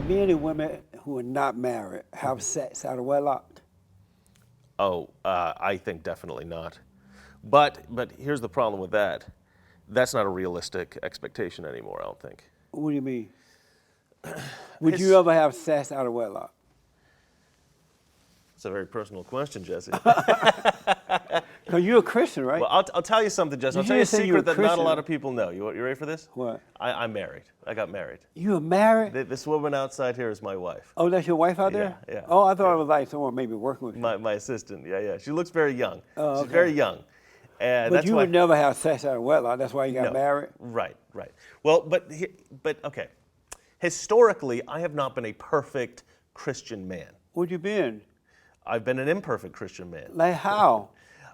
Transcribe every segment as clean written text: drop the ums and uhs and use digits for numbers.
men and women who are not married have sex out of wedlock? Oh, I think definitely not. But here's the problem with that. That's not a realistic expectation anymore, I don't think. What do you mean? Would you ever have sex out of wedlock? It's a very personal question, Jesse. Because you're a Christian, right? Well, I'll tell you something, Jesse. I'll tell you a secret that not a lot of people know. You ready for this? What? I'm married. I got married. You are married? This woman outside here is my wife. Oh, that's your wife out there? Yeah. Oh, I thought it was like someone maybe working with you. My assistant, yeah. She looks very young. Oh, okay. She's very young. And But that's you why, would never have sex out of wedlock. That's why you got married? Right. Well, but okay. Historically, I have not been a perfect Christian man. Where'd you been? I've been an imperfect Christian man. Like how?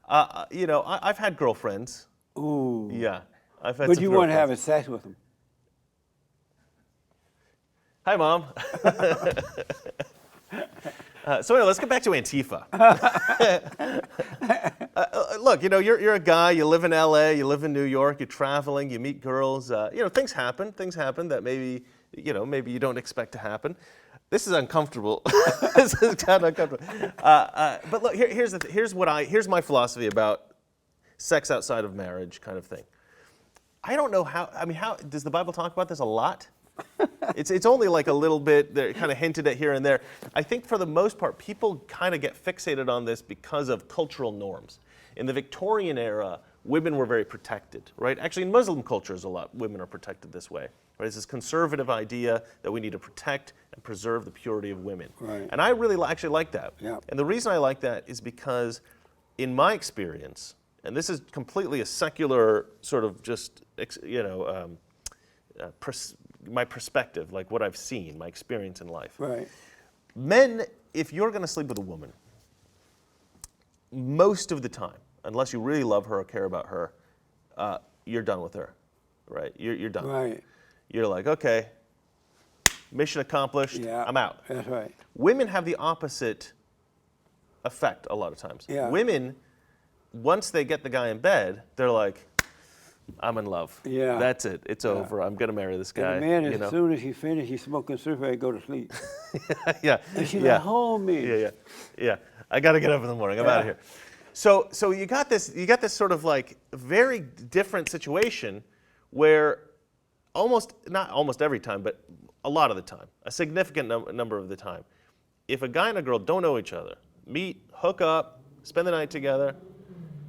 I've had girlfriends. Ooh. Yeah. I've had But some you weren't girlfriends. having sex with them. Hi, Mom. So anyway, let's get back to Antifa. Look, you're a guy, you live in LA, you live in New York, you're traveling, you meet girls, things happen that maybe you don't expect to happen. This is uncomfortable. This is kind of uncomfortable. But look, here's my philosophy about sex outside of marriage kind of thing. I don't know how does the Bible talk about this a lot? It's only like a little bit, they're kind of hinted at here and there. I think for the most part, people kind of get fixated on this because of cultural norms. In the Victorian era, women were very protected, right? Actually, in Muslim cultures, a lot women are protected this way. Right? It's this conservative idea that we need to protect and preserve the purity of women. Right. And I really actually like that. Yeah. And the reason I like that is because in my experience, and this is completely a secular sort of just, my perspective, like what I've seen, my experience in life. Right. Men, if you're going to sleep with a woman, most of the time, unless you really love her or care about her, you're done with her, right? You're done. Right. You're like, okay, mission accomplished, Yeah. I'm out. That's right. Women have the opposite effect a lot of times. Yeah. Women, once they get the guy in bed, they're like, I'm in love. Yeah. That's it. It's over. I'm going to marry this guy. And the man, as soon as he finished, he's smoking cigarette, go to sleep. Yeah. And she's like, hold me. Yeah. I got to get up in the morning. I'm out of here. So you got this sort of like very different situation where not almost every time, but a lot of the time, a significant number of the time, if a guy and a girl don't know each other, meet, hook up, spend the night together,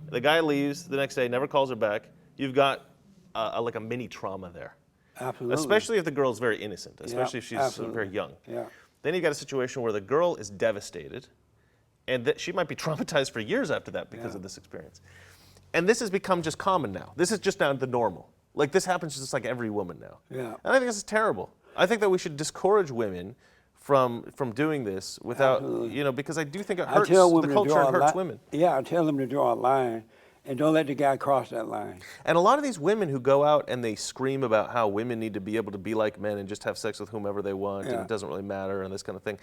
the guy leaves the next day, never calls her back, you've got like a mini trauma there. Absolutely. Especially if the girl's very innocent, especially if she's absolutely. very young. Yeah. Then you've got a situation where the girl is devastated, and that she might be traumatized for years after that because of this experience. And this has become just common now. This is just now the normal. Like this happens just like every woman now. Yeah. And I think this is terrible. I think that we should discourage women from doing this without, because I do think it hurts the culture and hurts women. Yeah, I tell them to draw a line and don't let the guy cross that line. And a lot of these women who go out and they scream about how women need to be able to be like men and just have sex with whomever they want and it doesn't really matter and this kind of thing.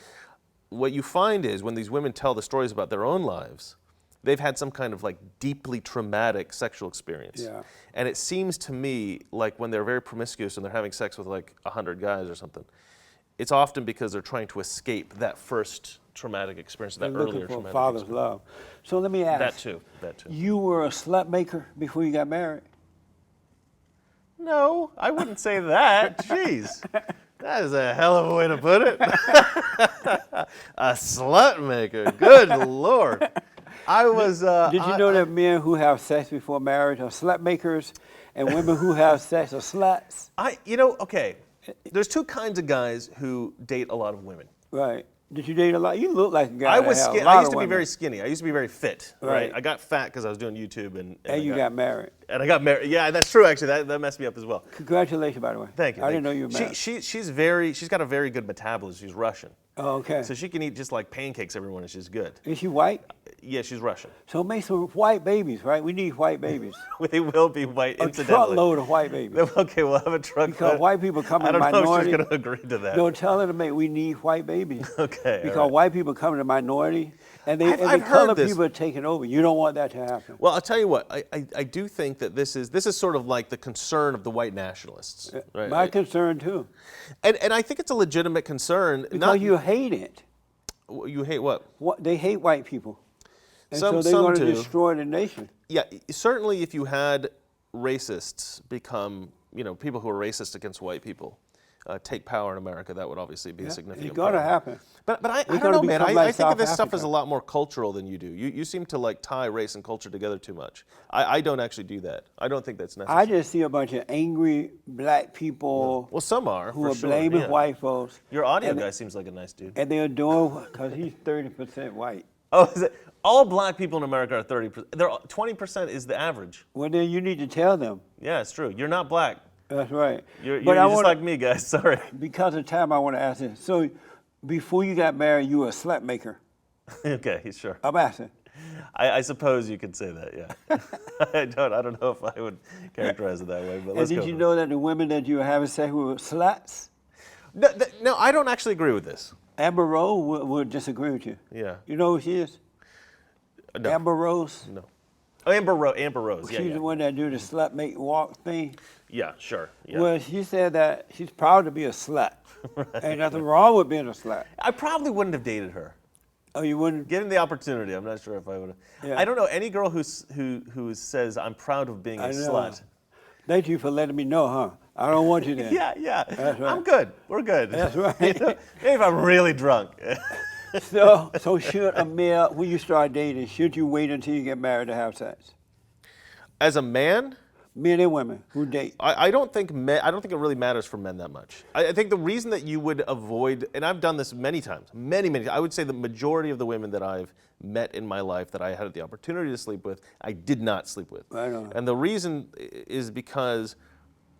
What you find is when these women tell the stories about their own lives, they've had some kind of like deeply traumatic sexual experience. Yeah. And it seems to me like when they're very promiscuous and they're having sex with like 100 guys or something, it's often because they're trying to escape that first traumatic experience, that earlier traumatic experience. Father's love. So let me ask. That too. You were a slut maker before you got married? No, I wouldn't say that. Jeez. That is a hell of a way to put it. A slut maker. Good Lord. I was. Did you know that men who have sex before marriage are slut makers and women who have sex are sluts? Okay. There's two kinds of guys who date a lot of women. Right. Did you date a lot? You look like a guy. I was skinny. I used to be very skinny. I used to be very fit. Right. I got fat because I was doing YouTube and you got married. And I got married. Yeah, that's true. Actually, that messed me up as well. Congratulations, by the way. Thank you. I didn't know you were married. She's got a very good metabolism. She's Russian. Oh, okay. So she can eat just like pancakes every morning. She's good. Is she white? Yeah, she's Russian. So make some white babies, right? We need white babies. They will be white, A incidentally. truckload of white babies. Okay, we'll have a truck. Because white people come I in don't know minority. if she's going to agree to that. Don't tell her to make. We need white babies. Okay. Because all right. white people come in minority, and I've the heard color this. people are taking over. You don't want that to happen. Well, I'll tell you what. I do think that this is sort of like the concern of the white nationalists. Right? My concern too. And I think it's a legitimate concern. Because you hate it. You hate what? They hate white people. And Some so they're going to do. destroy the nation. Yeah, certainly if you had racists become, people who are racist against white people take power in America, that would obviously be a significant It's going to problem. happen. But I We're don't know, gonna man. become I like think of this South stuff as Africa. a lot more cultural than you do. You seem to like tie race and culture together too much. I don't actually do that. I don't think that's necessary. I just see a bunch of angry black people Well, some are, who for are sure, blaming yeah. white folks. Your audio and, guy seems like a nice dude. And they're doing, because he's 30% white. Oh, is it? All black people in America are 30%. 20% is the average. Well, then you need to tell them. Yeah, it's true. You're not black. That's right. You're But I just wanna, like me, guys. Sorry. because of time, I want to ask this. So before you got married, you were a slut maker. Okay, sure. I'm asking. I suppose you could say that, yeah. I don't know if I would characterize it that way, but And let's go. did you know that the women that you were having sex with were sluts? No, I don't actually agree with this. Amber Rose would disagree with you. Yeah. You know who she is? No. Amber Rose. No. Oh, Amber Rose. Yeah, She's yeah. the one that do the slut make walk thing. Yeah, sure. Yeah. Well, she said that she's proud to be a slut. Ain't nothing wrong with being a slut. I probably wouldn't have dated her. Oh, you wouldn't? Given the opportunity, I'm not sure if I would have. Yeah. I don't know any girl who says I'm proud of being a I know. slut. Thank you for letting me know, huh? I don't want you there. Yeah. That's right. I'm good. We're good. That's right. Maybe if I'm really drunk. So should a male, when you start dating, should you wait until you get married to have sex? As a man, Men and women who date. I don't think it really matters for men that much. I think the reason that you would avoid, and I've done this many times, many, I would say the majority of the women that I've met in my life that I had the opportunity to sleep with, I did not sleep with. I know. And the reason is because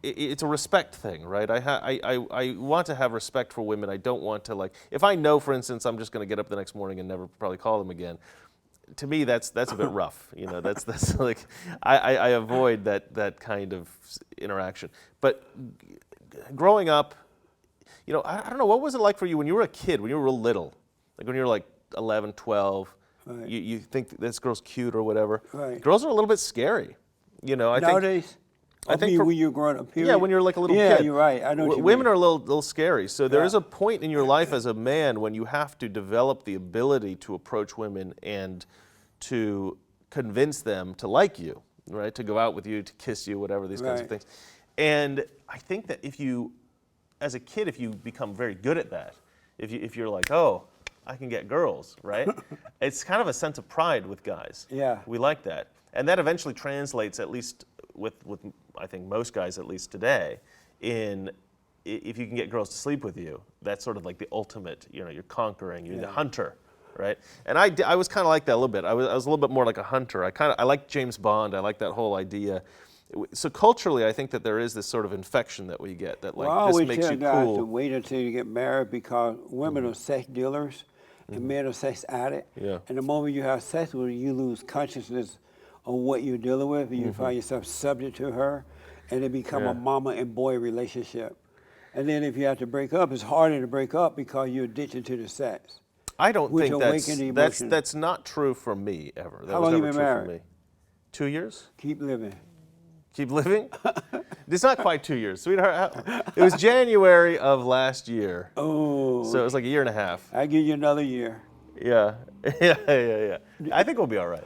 it's a respect thing, right? I want to have respect for women. I don't want to if I know, for instance, I'm just going to get up the next morning and never probably call them again. To me, that's a bit rough. That's like I avoid that kind of interaction. But growing up, I don't know, what was it like for you when you were a kid, when you were real little, like when you were like 11, 12, Right. you think this girl's cute or whatever. Right. Girls are a little bit scary. I Nowadays? I think when you're growing up, period? Yeah, when you're like a little yeah, kid. you're right. I know what you Women mean. are a little scary. So there Yeah. is a point in your life as a man when you have to develop the ability to approach women and to convince them to like you, right? To go out with you, to kiss you, whatever, these kinds of Right. things. And I think that as a kid, if you become very good at that, if you're like, oh, I can get girls, right? It's kind of a sense of pride with guys. Yeah. We like that. And that eventually translates, at least with I think most guys, at least today, if you can get girls to sleep with you, that's sort of like the ultimate, you're conquering, you're the hunter, right? And I was kind of like that a little bit. I was a little bit more like a hunter. I like James Bond. I like that whole idea. So culturally, I think that there is this sort of infection that we get that Well, I this always makes tell you guys to cool. wait until you get married because women are sex dealers and men are sex addicts. Yeah. And the moment you have sex with her, you lose consciousness of what you're dealing with, and you find yourself subject to her, and it become a mama and boy relationship. And then if you have to break up, it's harder to break up because you're addicted to the sex. I don't which think awaken the that's emotion. that's not true for me ever. That How was long you never been true married? for me. 2 years? Keep living. Keep living? It's not quite 2 years, sweetheart. It was January of last year. Oh, So it was like a year and a half. I give you another year. Yeah. Yeah. I think we'll be all right.